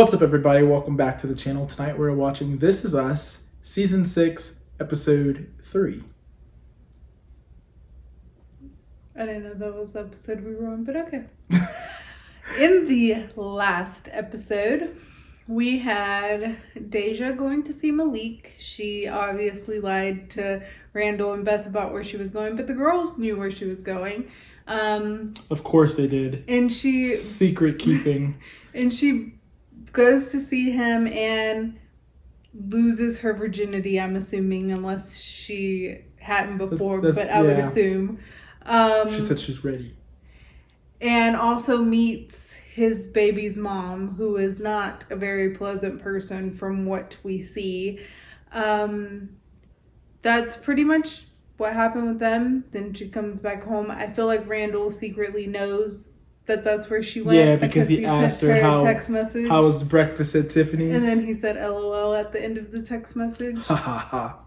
What's up, everybody? Welcome back to the channel. Tonight we're watching This Is Us, Season 6, Episode 3. I didn't know that was the episode we were on, but okay. In the last episode, we had Deja going to see Malik. She obviously lied to Randall and Beth about where she was going, but the girls knew where she was going. Of course they did. And she... Secret keeping. And she goes to see him and loses her virginity, I'm assuming, unless she hadn't before, but I would assume. She said she's ready. And also meets his baby's mom, who is not a very pleasant person from what we see. That's pretty much what happened with them. Then she comes back home. I feel like Randall secretly knows that that's where she went. Yeah, because he asked her a text message. How was breakfast at Tiffany's? And then he said LOL at the end of the text message. Ha ha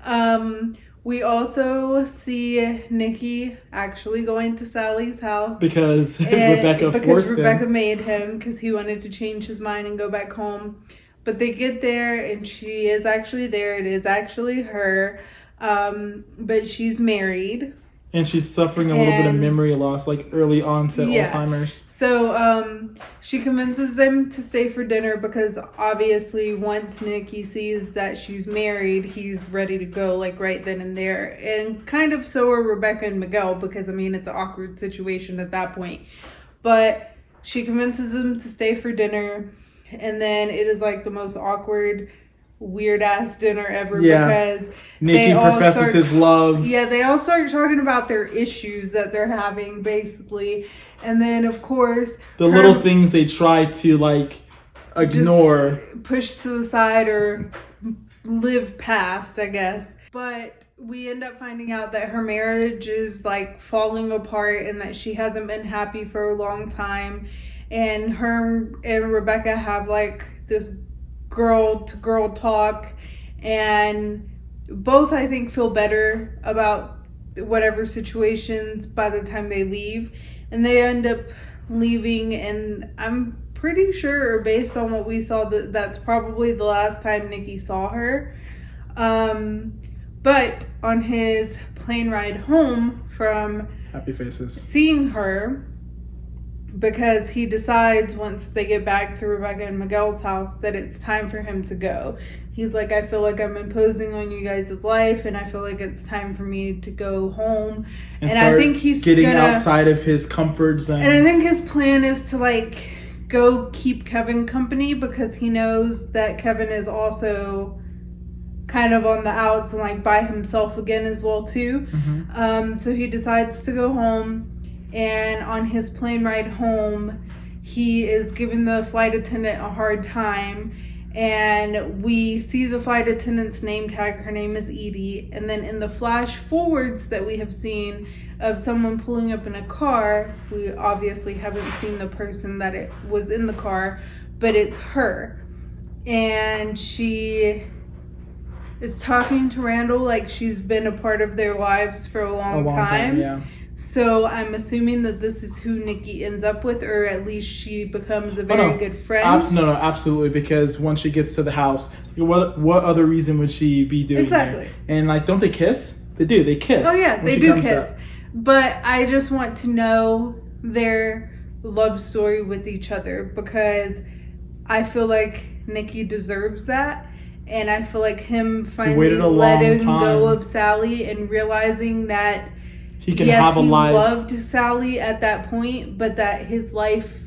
ha. We also see Nikki actually going to Sally's house. Because Rebecca made him, because he wanted to change his mind and go back home. But they get there and she is actually there. It is actually her. But she's married. And she's suffering a little bit of memory loss, like early onset Alzheimer's. So she convinces them to stay for dinner because obviously once Nikki sees that she's married, he's ready to go like right then and there. And kind of so are Rebecca and Miguel because, I mean, it's an awkward situation at that point. But she convinces them to stay for dinner. And then it is like the most awkward, weird ass dinner ever because Nikki professes his love. Yeah, they all start talking about their issues that they're having basically, and then of course the little things they try to like ignore, push to the side or live past, I guess. But we end up finding out that her marriage is like falling apart and that she hasn't been happy for a long time, and her and Rebecca have like this girl to girl talk, and both I think feel better about whatever situations by the time they leave, and they end up leaving, and I'm pretty sure based on what we saw that's probably the last time Nikki saw her. But on his plane ride home from Happy Faces seeing her, because he decides once they get back to Rebecca and Miguel's house that it's time for him to go. He's like, I feel like I'm imposing on you guys' life, and I feel like it's time for me to go home. And I think he's getting outside of his comfort zone. And I think his plan is to like go keep Kevin company because he knows that Kevin is also kind of on the outs and like by himself again as well too. Mm-hmm. So he decides to go home. And on his plane ride home, he is giving the flight attendant a hard time. And we see the flight attendant's name tag. Her name is Edie. And then in the flash forwards that we have seen of someone pulling up in a car, we obviously haven't seen the person that it was in the car, but it's her. And she is talking to Randall like she's been a part of their lives for a long time. Yeah. So I'm assuming that this is who Nikki ends up with, or at least she becomes a very good friend. Absolutely, because once she gets to the house, what other reason would she be doing there? And like, don't they kiss? They do. They kiss. Oh yeah, they do kiss. But I just want to know their love story with each other because I feel like Nikki deserves that. And I feel like him finally letting go of Sally and realizing that he can have a life. He loved Sally at that point, but that his life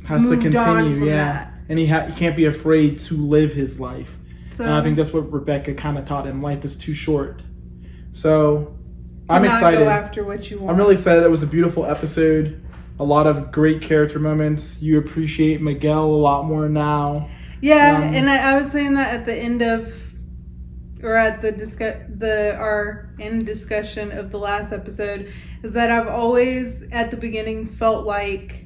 has to continue. On from that. And he can't be afraid to live his life. So, and I think that's what Rebecca kind of taught him. Life is too short. So I'm excited. Go after what you want. I'm really excited. That was a beautiful episode. A lot of great character moments. You appreciate Miguel a lot more now. Yeah, and I was saying that at the end of, or at our end discussion of the last episode, is that I've always at the beginning felt like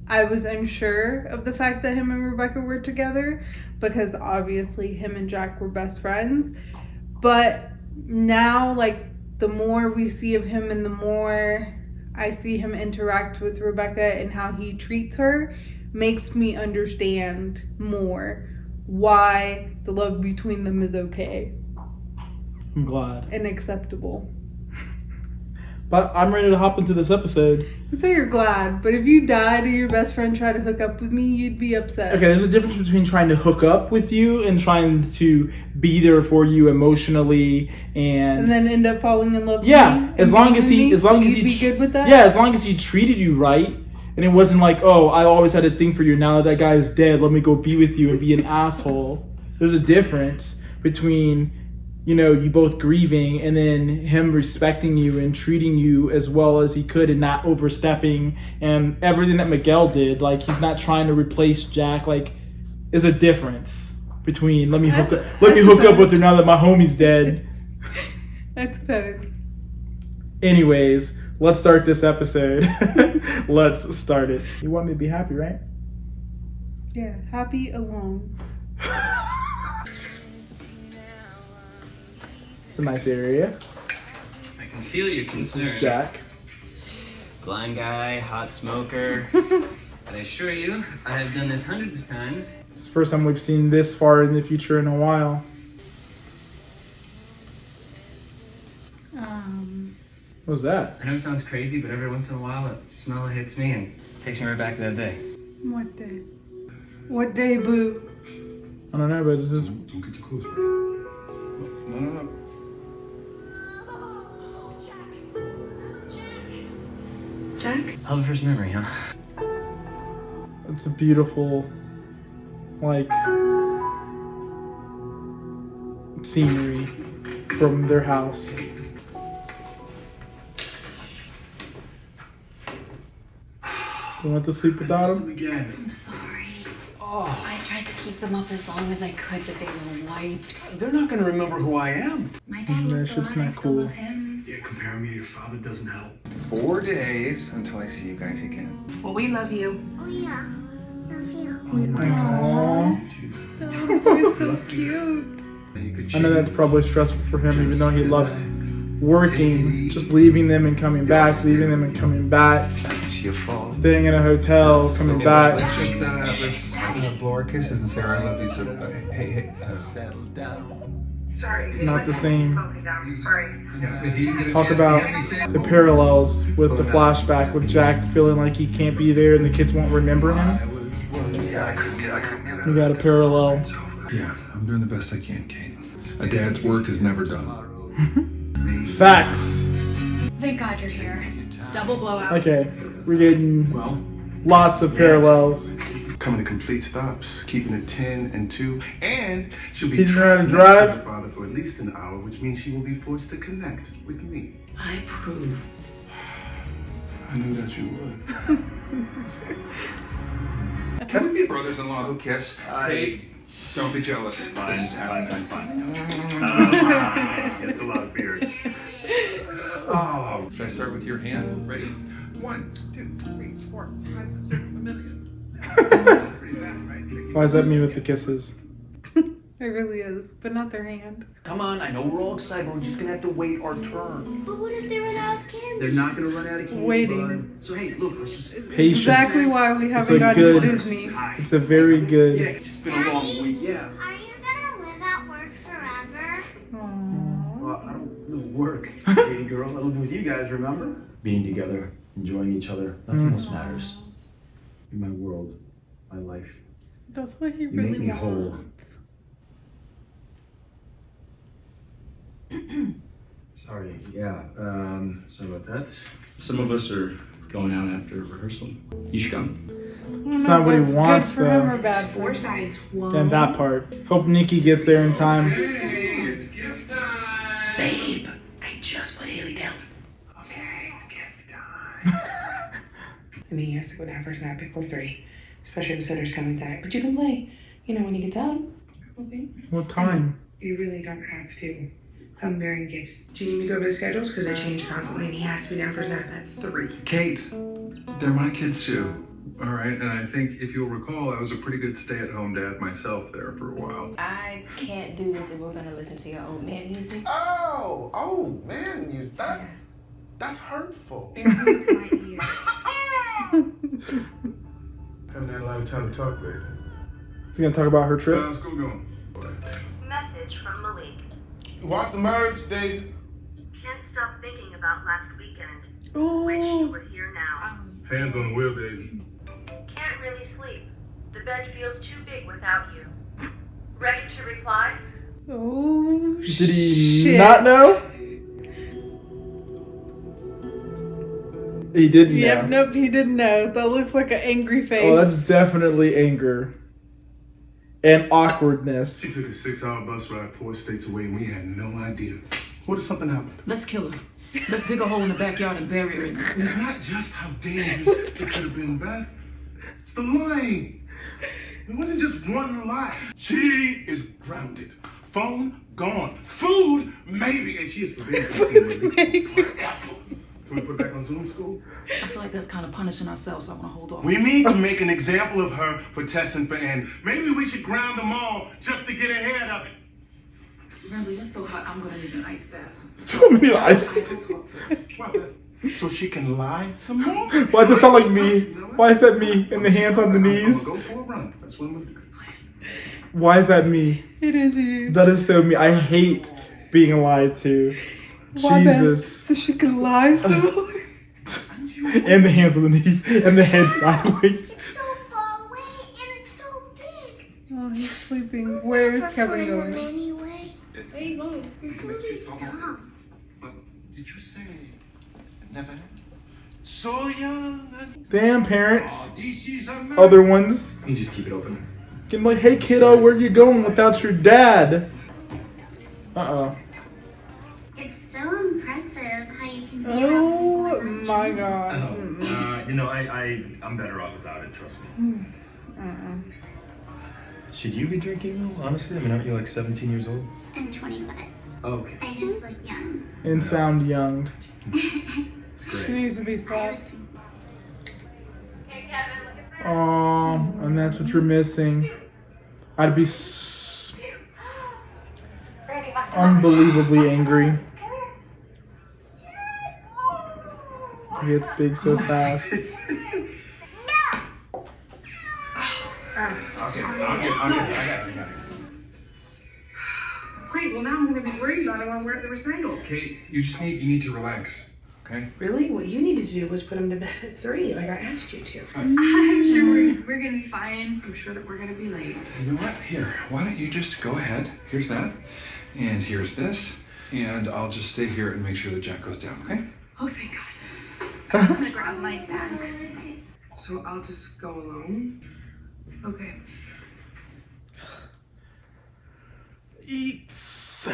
I was unsure of the fact that him and Rebecca were together because obviously him and Jack were best friends. But now, like, the more we see of him and the more I see him interact with Rebecca and how he treats her, makes me understand more why the love between them is okay. I'm glad. And acceptable. But I'm ready to hop into this episode. You say you're glad, but if you died and your best friend tried to hook up with me, you'd be upset. Okay, there's a difference between trying to hook up with you and trying to be there for you emotionally and then end up falling in love with me. Yeah, as long as he be good with that? Yeah, as long as he treated you right. And it wasn't like, oh, I always had a thing for you. Now that guy is dead, let me go be with you and be an asshole. There's a difference between, you know, you both grieving and then him respecting you and treating you as well as he could and not overstepping and everything that Miguel did. Like, he's not trying to replace Jack. Like, there's a difference between let me hook up with her now that my homie's dead. I suppose. Anyways, let's start this episode. Let's start it. You want me to be happy, right? Yeah, happy alone. It's a nice area. I can feel your concern. This is Jack. Blind guy, hot smoker. But I assure you, I have done this hundreds of times. It's the first time we've seen this far in the future in a while. What was that? I know it sounds crazy, but every once in a while, that smell hits me and takes me right back to that day. What day? What day, boo? I don't know, but is this... Don't get too close, bro. No. Jack? Hell of a first memory, huh? It's a beautiful, like, scenery from their house. You went to sleep without him? I'm sorry. I tried to keep them up as long as I could, but they were wiped. They're not gonna remember who I am. My dad That was shit's glad I not still cool. love him. Yeah, comparing me to your father doesn't help. 4 days until I see you guys again. Well, we love you. Oh yeah, love you. Aww. He's so cute. I know that's probably stressful for him, even though he loves working. Just leaving them and coming back, leaving them and coming back. That's your fault. Staying in a hotel, coming back. Let's just blow our kisses and say I love you. So, hey, Settle down. It's not the same. Sorry. Talk about the parallels with the flashback with Jack feeling like he can't be there and the kids won't remember him. You got a parallel. Yeah, I'm doing the best I can, Kate. A dad's work is never done. Facts. Thank God you're here. Double blowout. Okay, we're getting Well, lots of parallels. Coming to complete stops, keeping it 10 and 2, and she'll be Teaching her how to trapped next drive? her father for at least an hour, which means she will be forced to connect with me. I approve. I knew that you would. Can we be brothers-in-law who kiss? Hey, don't be jealous. This is happening. It's a lot of beard. Oh, should I start with your hand? Ready? 1, 2, 3, 4, 5, 6, 1 million. Pretty bad, right? Why is that me with the kisses? It really is, but not their hand. Come on, I know we're all excited, but we're just gonna have to wait our turn. But what if they run out of candy? They're not gonna run out of candy. Waiting. bud. So hey, look, let's just. Patience. Exactly why we It's haven't a gotten good- to Disney. It's a very Yeah, good. it's just been a long week. Yeah. Are you gonna live at work forever? Aww. Well, I don't really work, baby girl. I live with you guys, remember? Being together, enjoying each other. Nothing else matters. You're my world, my life. That's what he You make really me whole. wants. Sorry, yeah. Sorry about that. Some of us are going out after rehearsal. You should come. It's not what he wants, Good for him though. or bad for him? And that part. Hope Nikki gets there in time. Hey, it's gift time. Babe, I just put Haley down. Okay, it's gift time. And then he has to go down for his nap before 3, especially if the sitter's coming tonight. But you can play, when he gets up. Okay? What time? You really don't have to come bearing gifts. Do you need me to go over the schedules? Because they change constantly, and he has to be down for his nap at 3. Kate, they're my kids too. All right, and I think if you'll recall, I was a pretty good stay-at-home dad myself there for a while. I can't do this if we're gonna listen to your old man music. Oh, man, that's hurtful. It hurts my ears. Haven't had a lot Don't have time to talk, baby. He's gonna talk about her trip. How's school going? Message from Malik. Watch the merge, Deja. Can't stop thinking about last weekend. Oh. Wish you were here now. Hands on the wheel, Deja. Can't really sleep. The bed feels too big without you. Ready to reply? Oh, Did he shit. not know? He didn't know. Yep, nope, he didn't know. That looks like an angry face. Oh, that's definitely anger. And awkwardness. She took a 6-hour bus ride 4 states away and we had no idea. What if something happened? Let's kill her. Let's dig a hole in the backyard and bury her in there. It's not just how dangerous it could have been, Beth. It's the lying. It wasn't just one lie. She is grounded. Phone gone. Food maybe, and she is forbidden. Can we put back on Zoom school? I feel like that's kind of punishing ourselves, so I want to hold off. We need to make an example of her for Tess and for Annie. Maybe we should ground them all just to get ahead of it. Randall, you're so hot, I'm going to need an ice bath. So many ice. Why, Beth? So she can lie some more? Why does it sound like me? Why is that me? And the hands on the I'm knees? gonna go for a run. That's what was a good plan. Why is that me? It is you. That is so me. I hate being lied to. Why, Beth? Jesus. So she can lie so hard. And the hands on the knees. And the head sideways. So far away and it's so big. Oh, he's sleeping. Where is Kevin going? Anyway. Where are you going? This movie's dumb. But did you say never? So young. Damn, parents. Other ones. You just keep it open. Getting like, hey kiddo, where you going without your dad? Uh-oh. It's so impressive how you can be Oh my god. I'm better off without it, trust me. Should you be drinking though, honestly? I mean, aren't you like 17 years old? I'm 25. Oh, okay. I just look young. And sound young. It's She great. needs to be slapped. Aw, and that's what you're missing. I'd be unbelievably angry. He gets big so fast. Great, well now I'm gonna be worried about it while we're at the recital. Kate, you need to relax, okay? Really? What you needed to do was put him to bed at 3, like I asked you to. I'm sure we're gonna be fine. I'm sure that we're gonna be late. You know what? Here, why don't you just go ahead? Here's that, and here's this, and I'll just stay here and make sure that Jack goes down, okay? Oh, thank God. I'm gonna grab my bag. So I'll just go alone? Okay. Eats.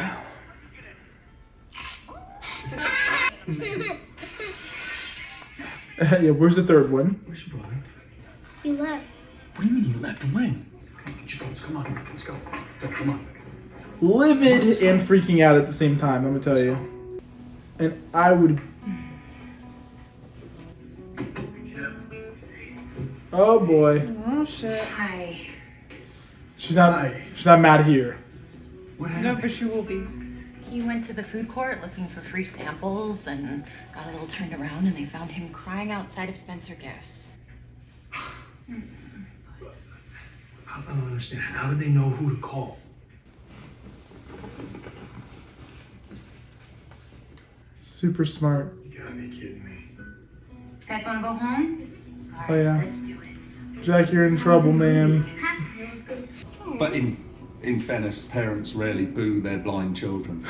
Yeah, where's the third one? Where's your brother? You left. What do you mean you left and when? Okay, get your coats. Come on, let's go. Go, come on. Livid and freaking out at the same time, I'm gonna tell you. And I would. Oh boy. Oh shit. Hi. She's not mad here. What No, happened? but she will be. He went to the food court looking for free samples and got a little turned around, and they found him crying outside of Spencer Gifts. I don't understand. How did they know who to call? Super smart. You gotta be kidding me. You guys want to go home? All right, Oh, yeah. let's do it. Jack, you're in trouble, man. But in fairness, parents rarely boo their blind children.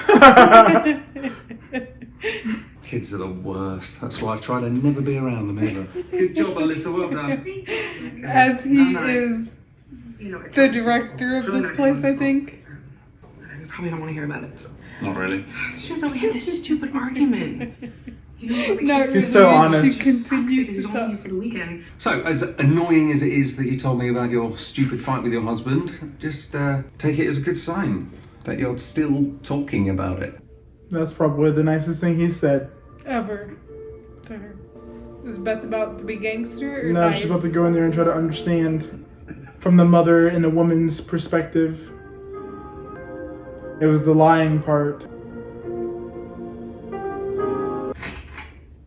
Kids are the worst. That's why I try to never be around them ever. Good job, Alyssa. Well done. As he is You know, it's the director of really this not place, I Kevin's think. fault. You probably don't want to hear about it. So. Not really. It's just that we had this stupid argument. You know, the No, kids He's so really, honest. She continues He's to only talk. for the weekend. So, as annoying as it is that you told me about your stupid fight with your husband, just take it as a good sign that you're still talking about it. That's probably the nicest thing he said. Ever. To her. Was Beth about to be gangster or No, nice? she's about to go in there and try to understand from the mother and the woman's perspective. It was the lying part.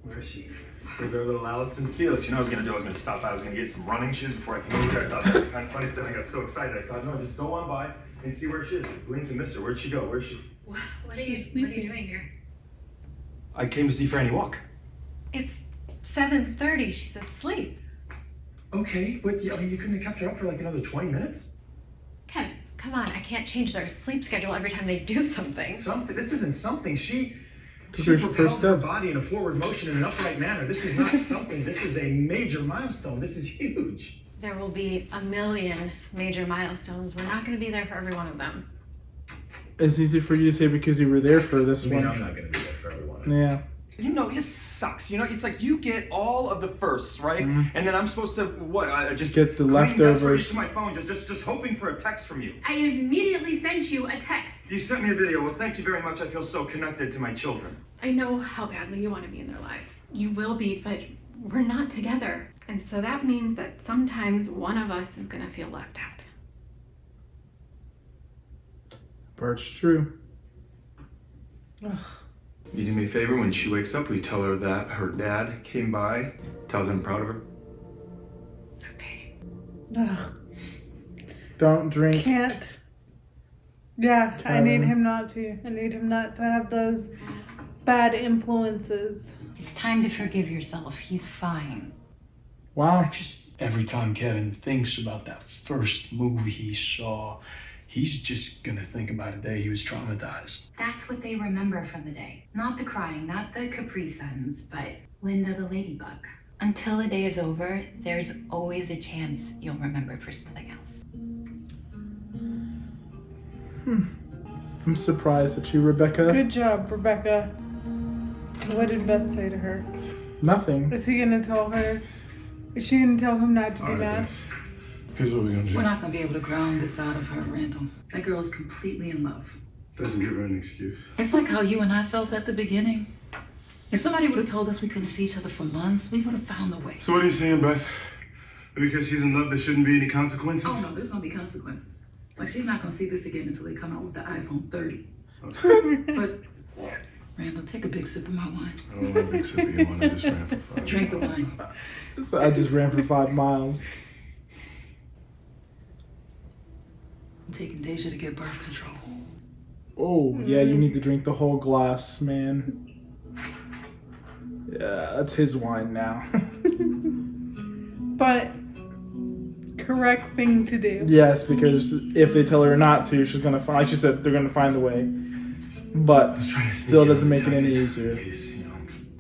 Where is she? Here's our little Allison Felix. You know what I was gonna do? I was gonna stop by. I was gonna get some running shoes before I came over here. I thought that was kind of funny. Then I got so excited. I thought, no, just go on by and see where she is. Blink and miss her. Where'd she go? Where's she? What are you doing here? I came to see Franny walk. It's 7:30. She's asleep. Okay, but I mean, you couldn't have kept her up for like another 20 minutes? Kevin, come on. I can't change their sleep schedule every time they do something. Something? This isn't something. She Took her first propelled her steps. body in a forward motion in an upright manner. This is not something. This is a major milestone. This is huge. There will be a million major milestones. We're not going to be there for every one of them. It's easy for you to say because you were there for this I mean, one. I'm not gonna be there for everyone. Yeah. You know, it sucks. You know, it's like you get all of the firsts, right? Mhm. And then I'm supposed to, what, just Get the cling leftovers. desperately to my phone, just hoping for a text from you. I immediately sent you a text. You sent me a video. Well, thank you very much. I feel so connected to my children. I know how badly you want to be in their lives. You will be, but we're not together. And so that means that sometimes one of us is going to feel left out. Part's true. You do me a favor, when she wakes up, will you tell her that her dad came by, tell them I'm proud of her? Okay. Ugh, Don't drink. can't. Yeah, I Kevin. need him not to. I need him not to have those bad influences. It's time to forgive yourself. He's fine. Wow. Just every time Kevin thinks about that first movie he saw, he's just gonna think about a day he was traumatized. That's what they remember from the day. Not the crying, not the Capri Suns, but Linda the ladybug. Until the day is over, there's always a chance you'll remember it for something else. I'm surprised at you, Rebecca. Good job, Rebecca. What did Beth say to her? Nothing. Is he gonna tell her? Is she gonna tell him not to be All right, mad? Beth. Here's what we're gonna do. We're not going to be able to ground this out of her, Randall. That girl is completely in love. Doesn't give her an excuse. It's like how you and I felt at the beginning. If somebody would have told us we couldn't see each other for months, we would have found a way. So what are you saying, Beth? Because she's in love, there shouldn't be any consequences? Oh no, there's gonna be consequences. Like she's not gonna see this again until they come out with the iPhone 30. But Randall, take a big sip of my wine. I don't want a big sip of your wine. I just ran for 5 Drink the miles. wine. So I just ran for 5 miles. I'm taking Deja to get birth control. Oh, yeah, you need to drink the whole glass, man. Yeah, that's his wine now. But correct thing to do. Yes, because if they tell her not to, she's gonna find. Like she said, they're gonna find a way. But still doesn't make it any easier.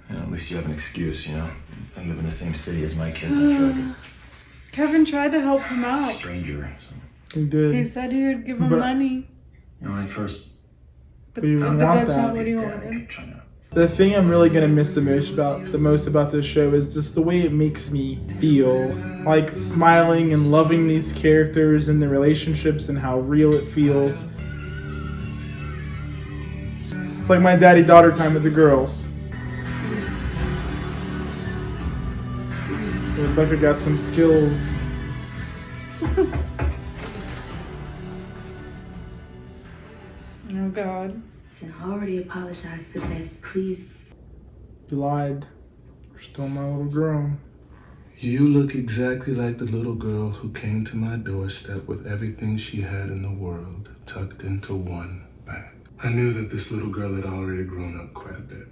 At least you have an excuse, you know? I live in the same city as my kids. I feel like Kevin tried to help him a out. stranger. So. He did. He said he would give him But- money, You know, when I first but, you but didn't that's want that. not what he I wanted. kept trying to. The thing I'm really gonna miss the most about this show is just the way it makes me feel. Like smiling and loving these characters and the relationships and how real it feels. It's like my daddy-daughter time with the girls. Rebecca got some skills. Oh God. Listen, I already apologized to Beth. Please. You lied. You're still my little girl. You look exactly like the little girl who came to my doorstep with everything she had in the world tucked into one bag. I knew that this little girl had already grown up quite a bit.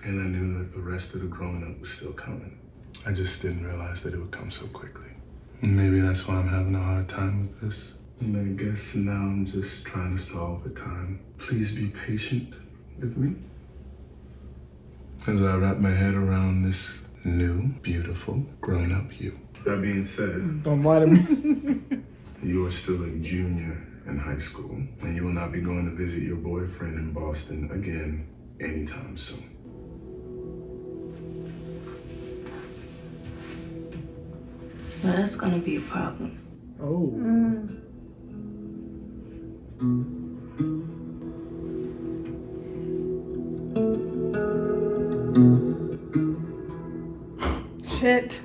And I knew that the rest of the growing up was still coming. I just didn't realize that it would come so quickly. And maybe that's why I'm having a hard time with this. And I guess now I'm just trying to stall for time. Please be patient with me as I wrap my head around this new, beautiful, grown-up you. That being said, Don't lie to me. you are still a junior in high school, and you will not be going to visit your boyfriend in Boston again anytime soon. Well, that's gonna be a problem. Oh. Shit.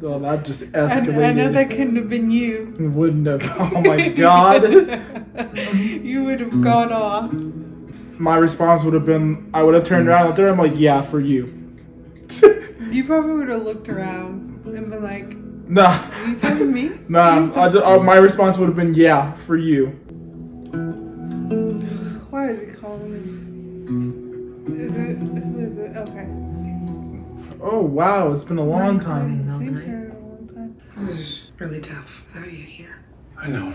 Oh, that just escalated. I know that couldn't have been you. Wouldn't have. Oh my God. You would have gone off. My response would have been, I would have turned around and looked at her, I'm like, yeah, for you. You probably would have looked around and been like, Nah. are you talking to me? Nah. My response would have been, yeah, for you. Why is he calling us? Who is it? Okay. Oh, wow. It's been a long time. Seen her in a long time. This is really tough. How are you here? I know.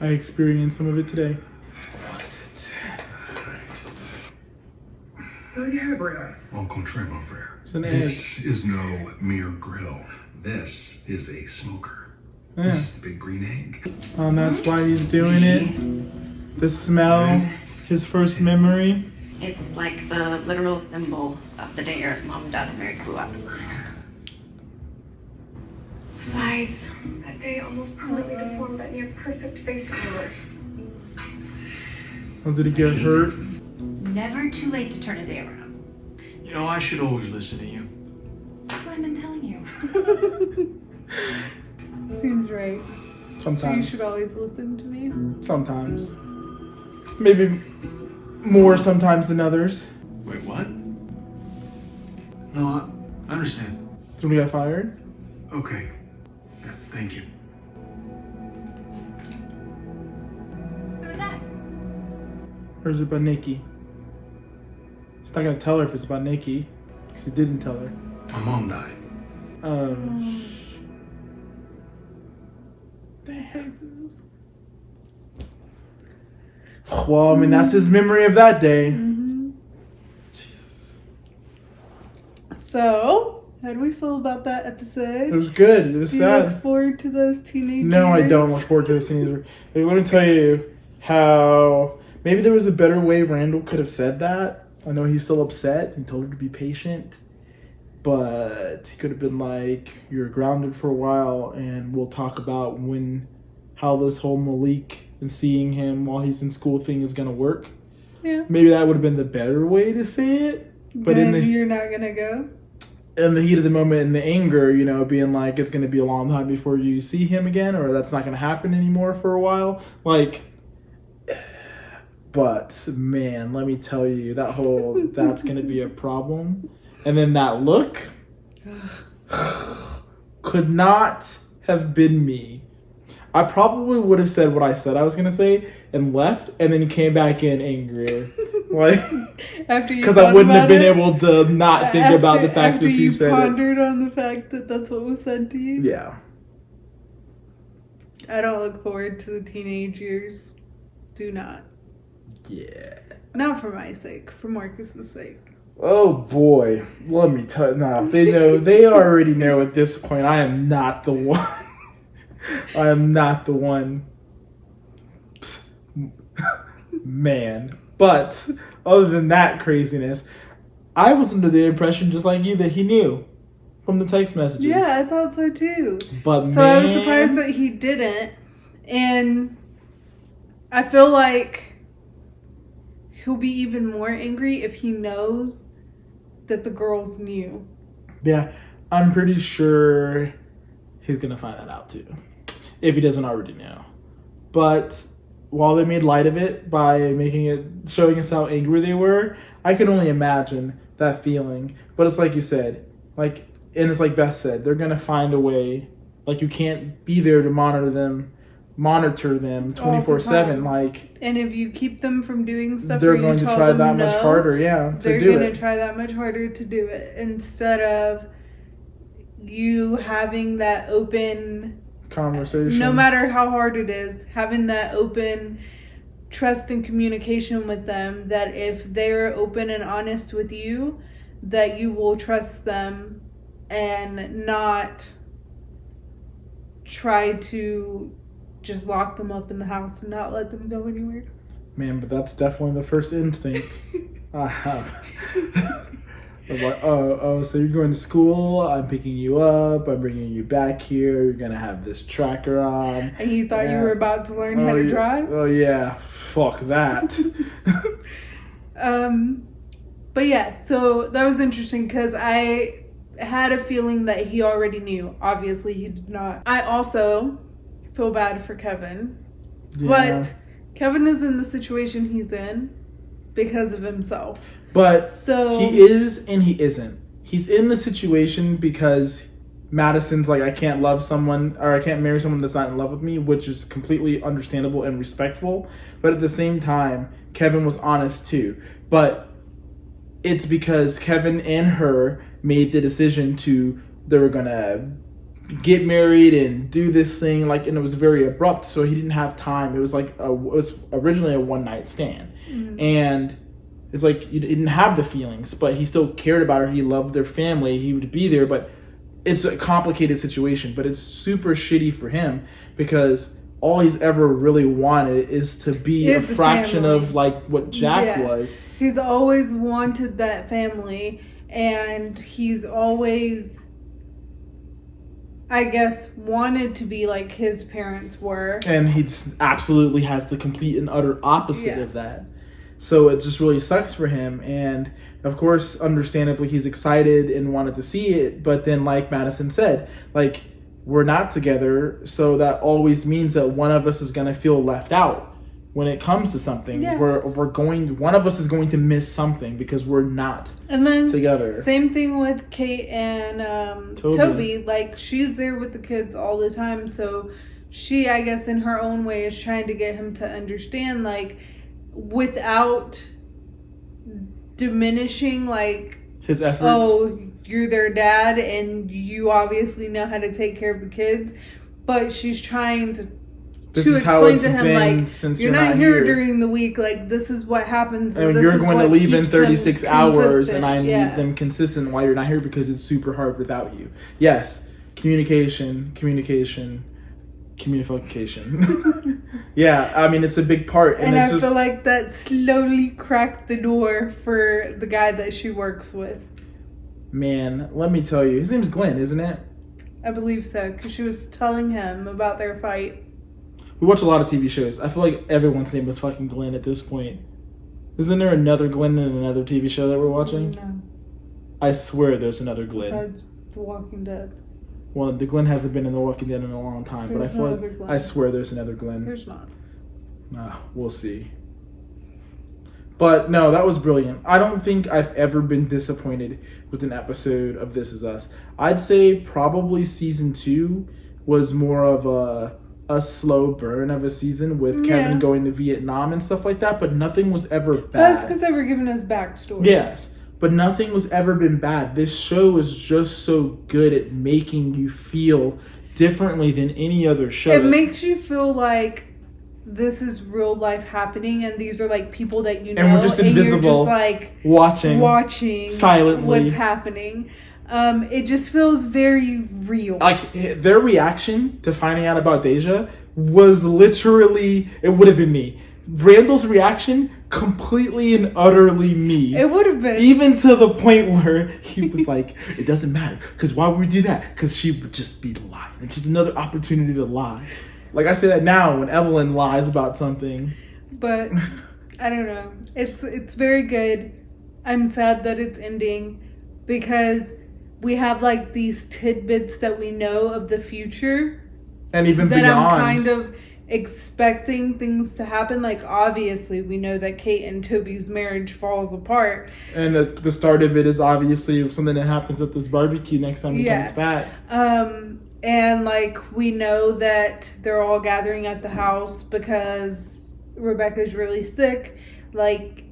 I experienced some of it today. What is it? Au contraire, mon frère. It's an egg. This is no mere grill. This is a smoker. Yeah. This is the big green egg. And that's why he's doing it. The smell, his first memory. It's like the literal symbol of the day your mom and dad's married grew up. Besides, that day almost permanently deformed that near perfect face of yours. Oh, did he get hurt? Never too late to turn a day around. You know, I should always listen to you. That's what I've been telling you. Seems right. Sometimes. You should always listen to me. Sometimes. Maybe more sometimes than others. Wait, what? No, I understand. So we got fired? Okay. Yeah, thank you. Who's that? Or is it about Nikki? He's not gonna tell her if it's about Nikki. Because he didn't tell her. My mom died. Oh, Faces. well, I mean, that's his memory of that day. Mm-hmm. So, how do we feel about that episode? It was good. It was Do you sad. look forward to those teenage No, I don't years? look forward to the scenes. Let me tell you how maybe there was a better way Randall could have said that. I know he's still upset. He told her to be patient. But he could have been like, you're grounded for a while and we'll talk about how this whole Malik and seeing him while he's in school thing is going to work. Yeah. Maybe that would have been the better way to say it. But You're not gonna go? In the heat of the moment, in the anger, being like, it's going to be a long time before you see him again, or that's not going to happen anymore for a while. Like, but man, let me tell you, that's going to be a problem. And then that look could not have been me. I probably would have said what I said I was going to say and left, and then came back in angrier. Like, After you because I wouldn't have been able to not think about the fact that she said it. After you pondered on the fact that that's what was said to you? Yeah. I don't look forward to the teenage years. Do not. Yeah. Not for my sake. For Marcus's sake. Oh boy, let me tell you. No, they already know at this point I am not the one. I am not the one. Man. But other than that craziness, I was under the impression, just like you, that he knew from the text messages. Yeah, I thought so too. But so I was surprised that he didn't. And I feel like he'll be even more angry if he knows that the girls knew. Yeah, I'm pretty sure he's going to find that out too. If he doesn't already know. But while they made light of it by showing us how angry they were, I can only imagine that feeling. But it's like you said, and it's like Beth said, they're going to find a way. Like, you can't be there to monitor them 24/7. And if you keep them from doing stuff, they're going to try that much harder, they're going to try that much harder to do it, instead of you having that open conversation. No matter how hard it is, having that open trust and communication with them, that if they're open and honest with you, that you will trust them and not try to just lock them up in the house and not let them go anywhere. Man, but that's definitely the first instinct I have. I'm like, so you're going to school, I'm picking you up, I'm bringing you back here, you're going to have this tracker on. And you thought you were about to learn how to drive? Oh, yeah. Fuck that. But yeah, so that was interesting because I had a feeling that he already knew. Obviously, he did not. I also feel bad for Kevin. Yeah. But Kevin is in the situation he's in because of himself. But so he is and he isn't. he's in the situation because Madison's like, I can't love someone, or I can't marry someone that's not in love with me, which is completely understandable and respectful. But at the same time, Kevin was honest too. But it's because Kevin and her made the decision they were gonna get married and do this thing, like, and it was very abrupt, so he didn't have time. It was like it was originally a one night stand, and it's like he didn't have the feelings, but he still cared about her. He loved their family. He would be there, but it's a complicated situation. But it's super shitty for him because all he's ever really wanted is to be a fraction of like what Jack was. He's always wanted that family, and he's always, I guess, wanted to be like his parents were. And he absolutely has the complete and utter opposite of that. So it just really sucks for him. And of course, understandably, he's excited and wanted to see it. But then, like Madison said, like, we're not together. So that always means that one of us is going to feel left out when it comes to something. One of us is going to miss something because we're not together. Same thing with Kate and Toby. Like, she's there with the kids all the time, so she, I guess, in her own way, is trying to get him to understand, like, without diminishing, like, his efforts. Oh, you're their dad and you obviously know how to take care of the kids, but she's trying to explain to him, like, since you're not here during the week, like, this is what happens, and you're going to leave in 36 hours, and I need them consistent while you're not here because it's super hard without you. Yes, communication. Yeah, I mean, it's a big part, and I feel like that slowly cracked the door for the guy that she works with. Man, let me tell you, his name's Glenn, isn't it? I believe so, because she was telling him about their fight. We watch a lot of TV shows. I feel like everyone's name is fucking Glenn at this point. Isn't there another Glenn in another TV show that we're watching? No. I swear there's another Glenn. Besides The Walking Dead. Well, the Glenn hasn't been in The Walking Dead in a long time, but I feel like I swear there's another Glenn. There's not. We'll see. But no, that was brilliant. I don't think I've ever been disappointed with an episode of This Is Us. I'd say probably season 2 was more of a slow burn of a season with Kevin going to Vietnam and stuff like that, but nothing was ever bad. That's because they were giving us backstory. Yes, but nothing was ever been bad. This show is just so good at making you feel differently than any other show. It makes you feel like this is real life happening, and these are like people that you know, and we're just invisible, and you're just like watching silently what's happening. It just feels very real. Like, their reaction to finding out about Deja was literally, it would have been me. Randall's reaction, completely and utterly me. It would have been. Even to the point where he was like, it doesn't matter, because why would we do that? Because she would just be lying. It's just another opportunity to lie. Like, I say that now when Evelyn lies about something. But, I don't know. It's very good. I'm sad that it's ending because we have, like, these tidbits that we know of the future. And even that beyond. I'm kind of expecting things to happen. Like, obviously, we know that Kate and Toby's marriage falls apart. And the start of it is obviously something that happens at this barbecue next time he comes back. And, like, we know that they're all gathering at the house because Rebecca's really sick. Like,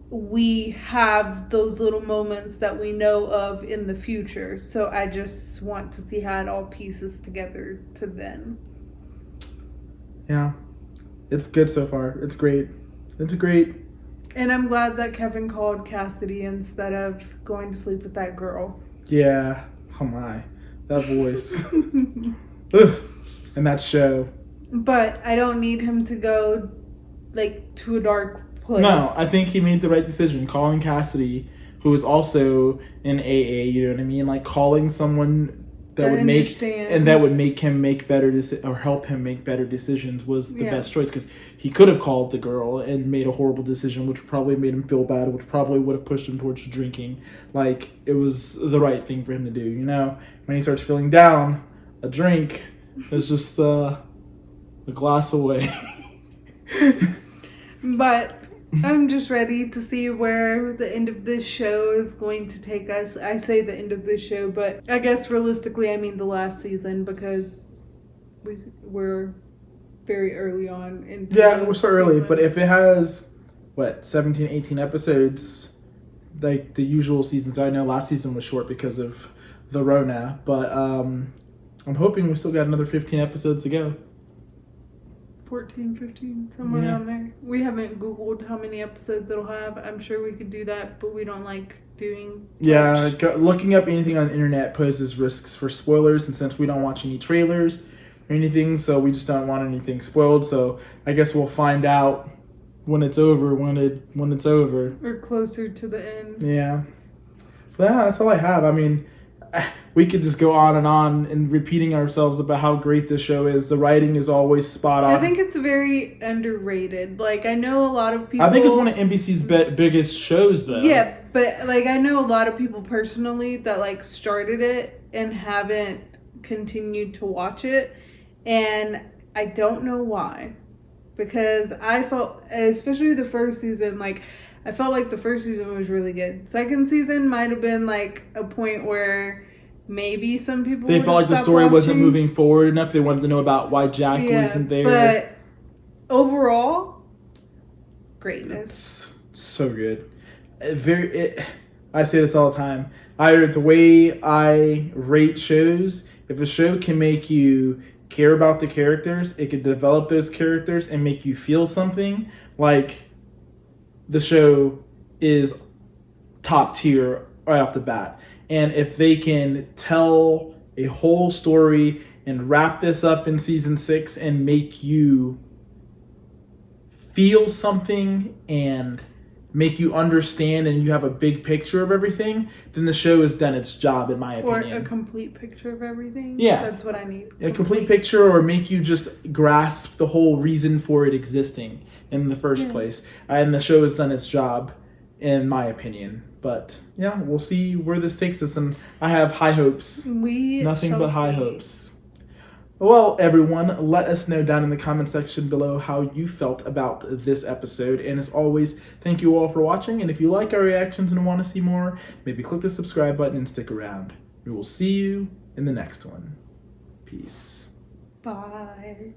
we have those little moments that we know of in the future. So I just want to see how it all pieces together to then. Yeah. It's good so far. It's great. It's great. And I'm glad that Kevin called Cassidy instead of going to sleep with that girl. Yeah. Oh my. That voice. Ugh. And that show. But I don't need him to go, like, to a dark place. No, I think he made the right decision. Calling Cassidy, who is also in AA, you know what I mean? Like, calling someone that would make and that would make him make better or help him make better decisions was the best choice, because he could have called the girl and made a horrible decision, which probably made him feel bad, which probably would have pushed him towards drinking. Like, it was the right thing for him to do, you know? When he starts feeling down, a drink is just a glass away. But I'm just ready to see where the end of this show is going to take us. I say the end of this show, but I guess realistically I mean the last season, because we're very early on in we're so early, but if it has 17, 18 episodes like the usual seasons. I know last season was short because of the Rona, but I'm hoping we still got another 15 episodes to go. 14, 15, somewhere around there. We haven't Googled how many episodes it'll have. I'm sure we could do that, but we don't like doing such. Looking up anything on the internet poses risks for spoilers, and since we don't watch any trailers or anything, so we just don't want anything spoiled. So I guess we'll find out when it's over, when it's over. Or closer to the end. Yeah. But yeah, that's all I have. I mean, we could just go on and repeating ourselves about how great this show is. The writing is always spot on. I think it's very underrated. Like, I know a lot of people... I think it's one of NBC's biggest shows, though. Yeah, but, like, I know a lot of people personally that, like, started it and haven't continued to watch it. And I don't know why. Because I felt, especially the first season, like, I felt like the first season was really good. Second season might have been, like, a point where... maybe some people they felt like the story wasn't moving forward enough. They wanted to know about why Jack wasn't there. But overall, greatness. It's so good. I say this all the time. The way I rate shows, if a show can make you care about the characters, it could develop those characters and make you feel something, like the show is top tier right off the bat. And if they can tell a whole story and wrap this up in season 6 and make you feel something and make you understand and you have a big picture of everything, then the show has done its job, in my opinion. Or a complete picture of everything. Yeah. That's what I need. A complete picture, or make you just grasp the whole reason for it existing in the first place. And the show has done its job, in my opinion. But yeah, we'll see where this takes us, and I have high hopes. Nothing but high hopes. Well, everyone, let us know down in the comment section below how you felt about this episode. And as always, thank you all for watching. And if you like our reactions and want to see more, maybe click the subscribe button and stick around. We will see you in the next one. Peace. Bye.